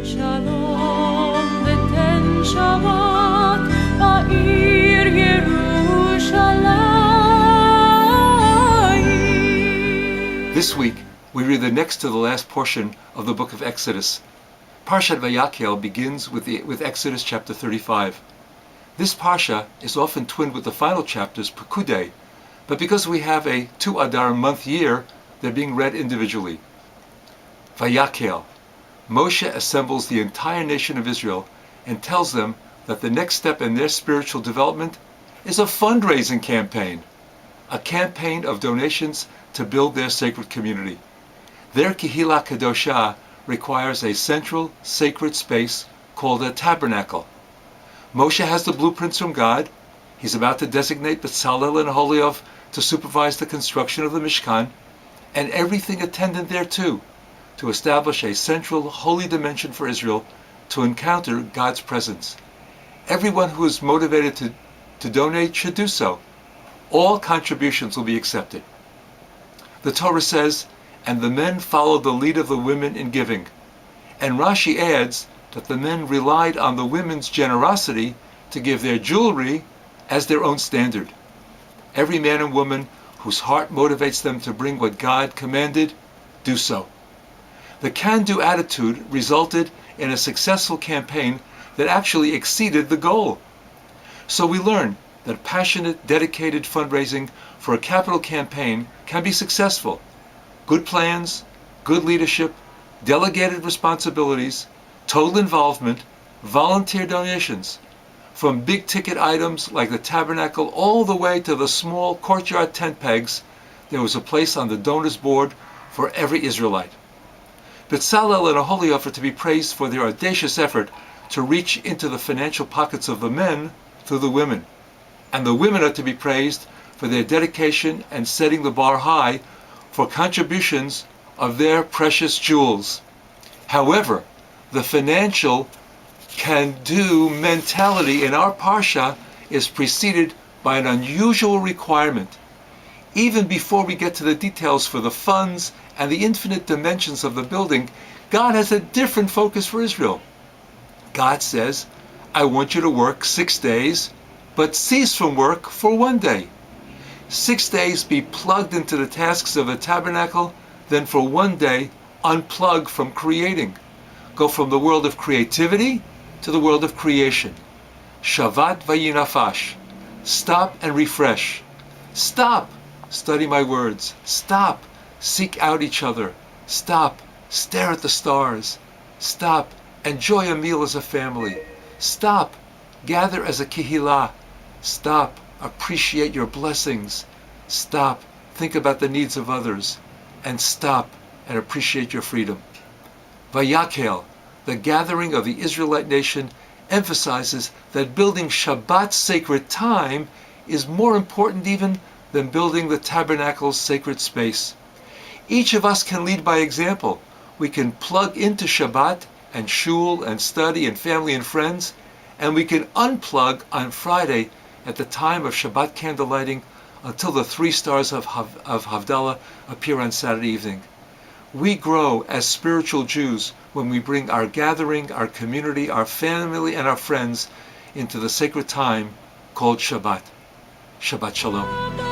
שלום ותן שבת בעיר ירושלים. This week, we read the next to the last portion of the book of Exodus. Parashat Vayakhel begins with Exodus chapter 35. This parsha is often twinned with the final chapters, Pekudei, but because we have a 2 Adar month year, they're being read individually. Vayakhel. Moshe assembles the entire nation of Israel and tells them that the next step in their spiritual development is a fundraising campaign, a campaign of donations to build their sacred community. Their Kehillah Kadoshah requires a central sacred space called a tabernacle. Moshe has the blueprints from God. He's about to designate Bezalel and Aholiab to supervise the construction of the Mishkan and everything attendant thereto, to establish a central holy dimension for Israel to encounter God's presence. Everyone who is motivated to donate should do so. All contributions will be accepted. The Torah says, and the men followed the lead of the women in giving. And Rashi adds that the men relied on the women's generosity to give their jewelry as their own standard. Every man and woman whose heart motivates them to bring what God commanded, do so. The can-do attitude resulted in a successful campaign that actually exceeded the goal. So we learn that passionate, dedicated fundraising for a capital campaign can be successful. Good plans, good leadership, delegated responsibilities, total involvement, volunteer donations, from big-ticket items like the tabernacle all the way to the small courtyard tent pegs, there was a place on the donors board for every Israelite. Bezalel and Aholiab are to be praised for their audacious effort to reach into the financial pockets of the men through the women. And the women are to be praised for their dedication and setting the bar high for contributions of their precious jewels. However, the financial can-do mentality in our parsha is preceded by an unusual requirement. Even before we get to the details for the funds and the infinite dimensions of the building, God has a different focus for Israel. God says, I want you to work 6 days, but cease from work for 1 day. 6 days be plugged into the tasks of the tabernacle, then for 1 day unplug from creating. Go from the world of creativity to the world of creation. Shavat vayinafash. Stop and refresh. Stop. Study my words. Stop. Seek out each other. Stop. Stare at the stars. Stop. Enjoy a meal as a family. Stop. Gather as a kehillah. Stop. Appreciate your blessings. Stop. Think about the needs of others. And stop and appreciate your freedom. Vayakhel, the gathering of the Israelite nation, emphasizes that building Shabbat's sacred time is more important even than building the tabernacle's sacred space. Each of us can lead by example. We can plug into Shabbat and shul and study and family and friends, and we can unplug on Friday at the time of Shabbat candlelighting until the 3 stars of Havdalah appear on Saturday evening. We grow as spiritual Jews when we bring our gathering, our community, our family, and our friends into the sacred time called Shabbat. Shabbat Shalom.